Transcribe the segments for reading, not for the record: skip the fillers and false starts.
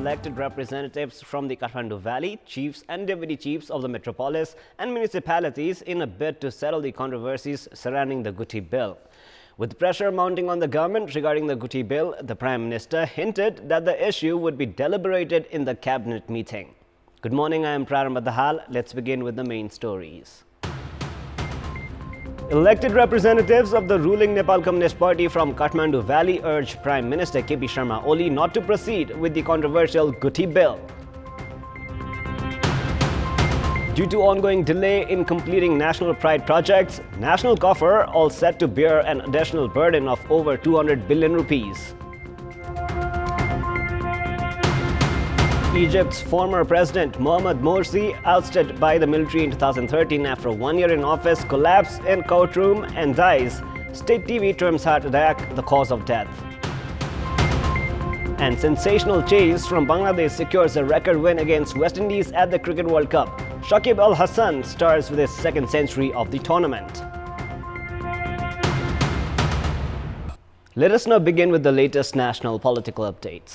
elected representatives from the Kathmandu Valley, chiefs and deputy chiefs of the metropolis and municipalities in a bid to settle the controversies surrounding the Guthi bill. With pressure mounting on the government regarding the Guthi bill, the Prime Minister hinted that the issue would be deliberated in the cabinet meeting. Good morning, I am Prarambha Dahal. Let's begin with the main stories. Elected representatives of the ruling Nepal Communist Party from Kathmandu Valley urged Prime Minister KP Sharma Oli not to proceed with the controversial Guthi bill. Due to ongoing delay in completing national pride projects, national coffer all set to bear an additional burden of over 200 billion rupees. Egypt's former president Mohamed Morsi, ousted by the military in 2013 after 1 year in office, collapsed in courtroom and dies. State TV terms heart attack the cause of death. And sensational chase from Bangladesh secures a record win against West Indies at the Cricket World Cup. Shakib Al Hasan starts with his second century of the tournament. Let us now begin with the latest national political updates.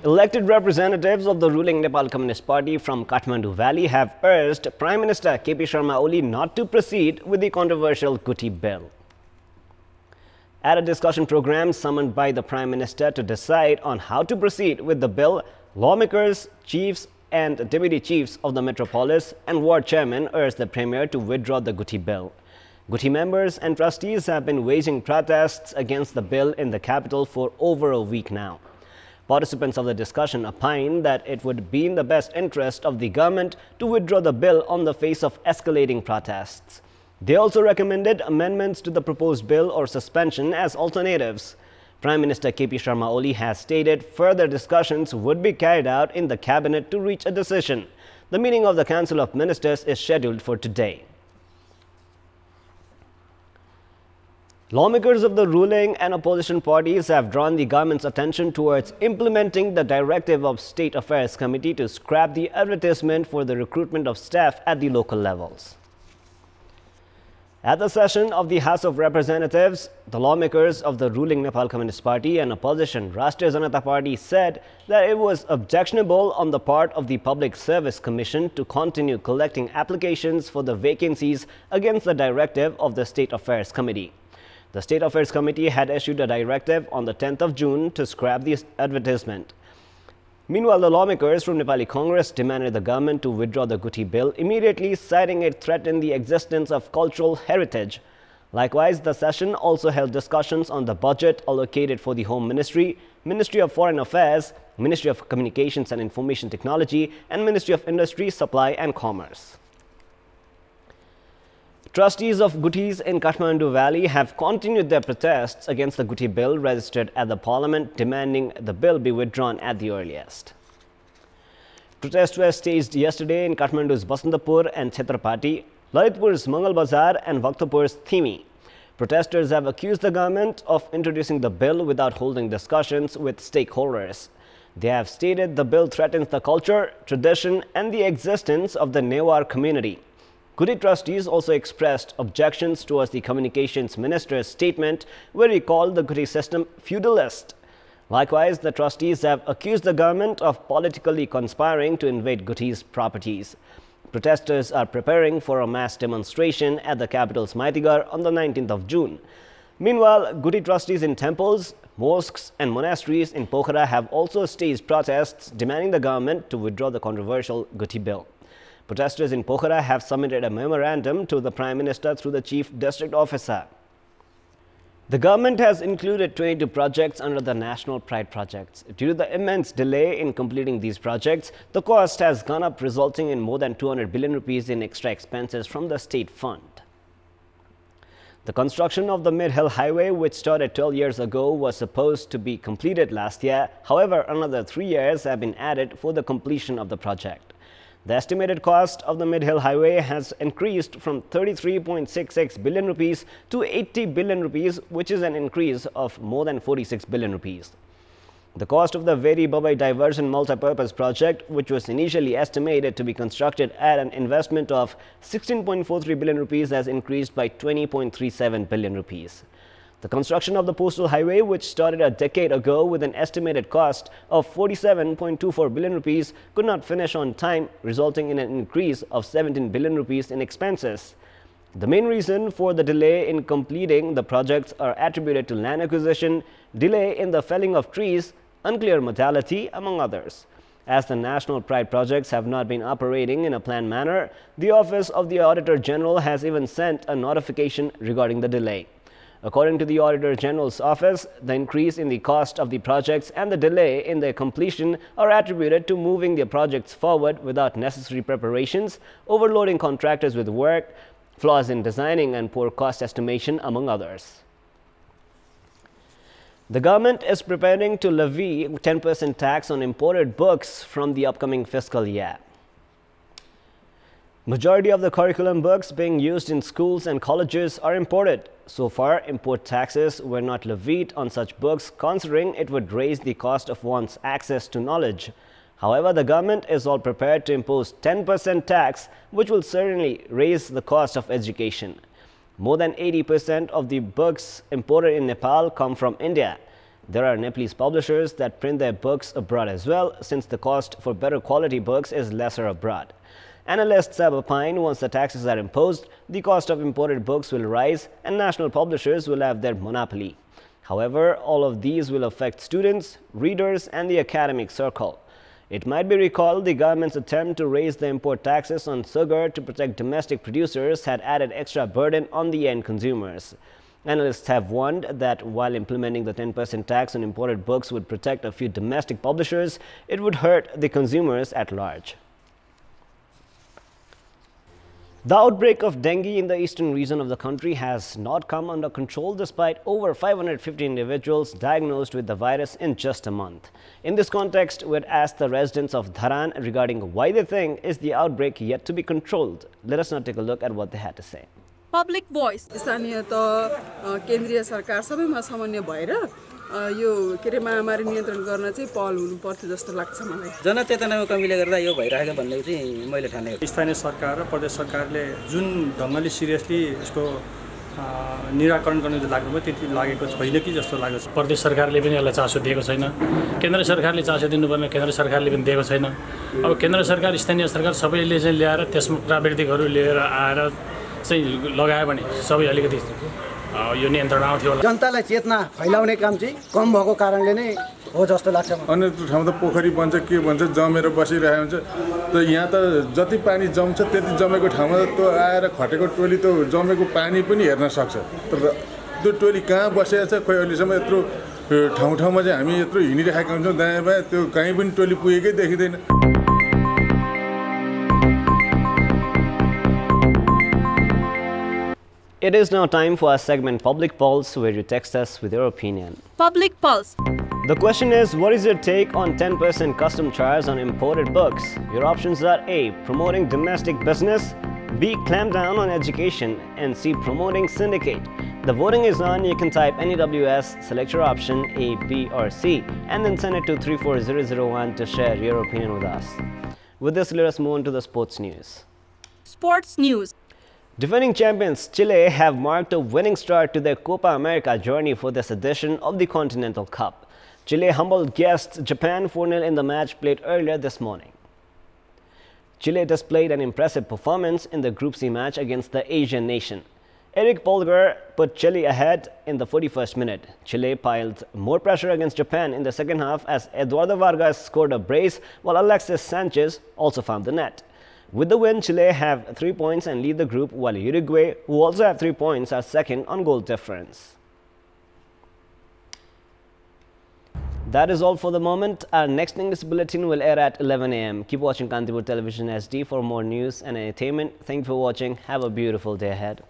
Elected representatives of the ruling Nepal Communist Party from Kathmandu Valley have urged Prime Minister KP Sharma Oli not to proceed with the controversial Guthi bill. At a discussion program summoned by the Prime Minister to decide on how to proceed with the bill, lawmakers, chiefs and deputy chiefs of the metropolis and ward chairmen urged the Premier to withdraw the Guthi bill. Guthi members and trustees have been waging protests against the bill in the capital for over a week now. Participants of the discussion opined that it would be in the best interest of the government to withdraw the bill on the face of escalating protests. They also recommended amendments to the proposed bill or suspension as alternatives. Prime Minister KP Sharma Oli has stated further discussions would be carried out in the cabinet to reach a decision. The meeting of the Council of Ministers is scheduled for today. Lawmakers of the ruling and opposition parties have drawn the government's attention towards implementing the directive of State Affairs Committee to scrap the advertisement for the recruitment of staff at the local levels. At the session of the House of Representatives, the lawmakers of the ruling Nepal Communist Party and opposition Rashtriya Janata Party said that it was objectionable on the part of the Public Service Commission to continue collecting applications for the vacancies against the directive of the State Affairs Committee. The State Affairs Committee had issued a directive on the 10th of June to scrap the advertisement. Meanwhile, the lawmakers from Nepali Congress demanded the government to withdraw the Guthi bill immediately, citing it threatened the existence of cultural heritage. Likewise, the session also held discussions on the budget allocated for the Home Ministry, Ministry of Foreign Affairs, Ministry of Communications and Information Technology, and Ministry of Industry, Supply and Commerce. Trustees of Guthis in Kathmandu Valley have continued their protests against the Guthi bill registered at the Parliament, demanding the bill be withdrawn at the earliest. Protests were staged yesterday in Kathmandu's Basantapur and Chhatrapati, Lalitpur's Mangal Bazar and Bhaktapur's Thimi. Protesters have accused the government of introducing the bill without holding discussions with stakeholders. They have stated the bill threatens the culture, tradition and the existence of the Newar community. Guthi trustees also expressed objections towards the Communications Minister's statement where he called the Guthi system feudalist. Likewise, the trustees have accused the government of politically conspiring to invade Guthi's properties. Protesters are preparing for a mass demonstration at the capital's Maitigar on the 19th of June. Meanwhile, Guthi trustees in temples, mosques and monasteries in Pokhara have also staged protests demanding the government to withdraw the controversial Guthi bill. Protesters in Pokhara have submitted a memorandum to the Prime Minister through the Chief District Officer. The government has included 22 projects under the National Pride projects. Due to the immense delay in completing these projects, the cost has gone up, resulting in more than 200 billion rupees in extra expenses from the state fund. The construction of the Mid-Hill Highway, which started 12 years ago, was supposed to be completed last year. However, another 3 years have been added for the completion of the project. The estimated cost of the Mid-Hill Highway has increased from 33.66 billion rupees to 80 billion rupees, which is an increase of more than 46 billion rupees. The cost of the Veri Babai Diversion Multipurpose Project, which was initially estimated to be constructed at an investment of 16.43 billion rupees, has increased by 20.37 billion rupees. The construction of the postal highway, which started a decade ago with an estimated cost of 47.24 billion rupees, could not finish on time, resulting in an increase of 17 billion rupees in expenses. The main reason for the delay in completing the projects are attributed to land acquisition, delay in the felling of trees, unclear modality, among others. As the national pride projects have not been operating in a planned manner, the Office of the Auditor General has even sent a notification regarding the delay. According to the Auditor General's office, the increase in the cost of the projects and the delay in their completion are attributed to moving the projects forward without necessary preparations, overloading contractors with work, flaws in designing and poor cost estimation, among others. The government is preparing to levy 10% tax on imported books from the upcoming fiscal year. Majority of the curriculum books being used in schools and colleges are imported. So far, import taxes were not levied on such books, considering it would raise the cost of one's access to knowledge. However, the government is all prepared to impose 10% tax, which will certainly raise the cost of education. More than 80% of the books imported in Nepal come from India. There are Nepalese publishers that print their books abroad as well, since the cost for better quality books is lesser abroad. Analysts have opined once the taxes are imposed, the cost of imported books will rise and national publishers will have their monopoly. However, all of these will affect students, readers, and the academic circle. It might be recalled the government's attempt to raise the import taxes on sugar to protect domestic producers had added extra burden on the end consumers. Analysts have warned that while implementing the 10% tax on imported books would protect a few domestic publishers, it would hurt the consumers at large. The outbreak of dengue in the eastern region of the country has not come under control despite over 550 individuals diagnosed with the virus in just a month. In this context, we had asked the residents of Dharan regarding why they think is the outbreak yet to be controlled. Let us now take a look at what they had to say. Public voice. स्थानीय त केन्द्रीय सरकार सबैमा समन्वय भएर यो के रे महामारी नियन्त्रण गर्न चाहिँ पहल हुनु पर्थ्यो जस्तो लाग्छ मलाई। जनचेतनाको कमीले गर्दा यो भइरहेको भन्ने चाहिँ मैले ठानेको। स्थानीय सरकार र प्रदेश सरकारले जुन ढङ्गले सिरियसली यसको निराकरण गर्न लाग्नुभयो त्यति लागेको छैन कि जस्तो लाग्छ। प्रदेश सरकारले पनि यसलाई चासो दिएको छैन, केन्द्र सरकारले चासो दिनुपर्ने केन्द्र सरकारले पनि दिएको छैन। अब केन्द्र सरकार स्थानीय सरकार सबैले चाहिँ ल्याएर त्यसमा प्राविधिकहरू लिएर आएर चाहिँ लगायो भने सबै अलिकति यो नियन्त्रण आउँथ्यो होला। जनतालाई चेतना फैलाउने काम चाहिँ कम भएको कारणले नै हो जस्तो लाग्छ। अन्य ठाउँमा त पोखरी बन्छ के भन्छ जमेर बसिरहेको हुन्छ, त यहाँ त जति पानी जम्छ त्यति जमेको ठाउँमा त आएर खटेको टोली त जमेको पानी पनि हेर्न सक्छ। तर त्यो टोली कहाँ बसेको छ खोइ अहिलेसम्म यत्रो ठाउँ ठाउँमा चाहिँ हामी यत्रो हिँडिरहेका हुन्छौँ दायाँ बायाँ, त्यो कहीँ पनि टोली पुगेकै देखिँदैन। It is now time for our segment Public Pulse, where you text us with your opinion. Public Pulse. The question is, what is your take on 10% custom charge on imported books? Your options are A. Promoting domestic business, B. Clamp down on education, and C. Promoting syndicate. The voting is on. You can type NEWS, select your option A, B or C, and then send it to 34001 to share your opinion with us. With this, let us move on to the sports news. Sports news. Defending champions Chile have marked a winning start to their Copa America journey for this edition of the Continental Cup. Chile humbled guests Japan 4-0 in the match played earlier this morning. Chile displayed an impressive performance in the Group C match against the Asian nation. Eric Polgar put Chile ahead in the 41st minute. Chile piled more pressure against Japan in the second half as Eduardo Vargas scored a brace while Alexis Sanchez also found the net. With the win, Chile have 3 points and lead the group, while Uruguay, who also have 3 points, are second on goal difference. That is all for the moment. Our next English bulletin will air at 11 a.m. Keep watching Kantipur Television SD for more news and entertainment. Thank you for watching. Have a beautiful day ahead.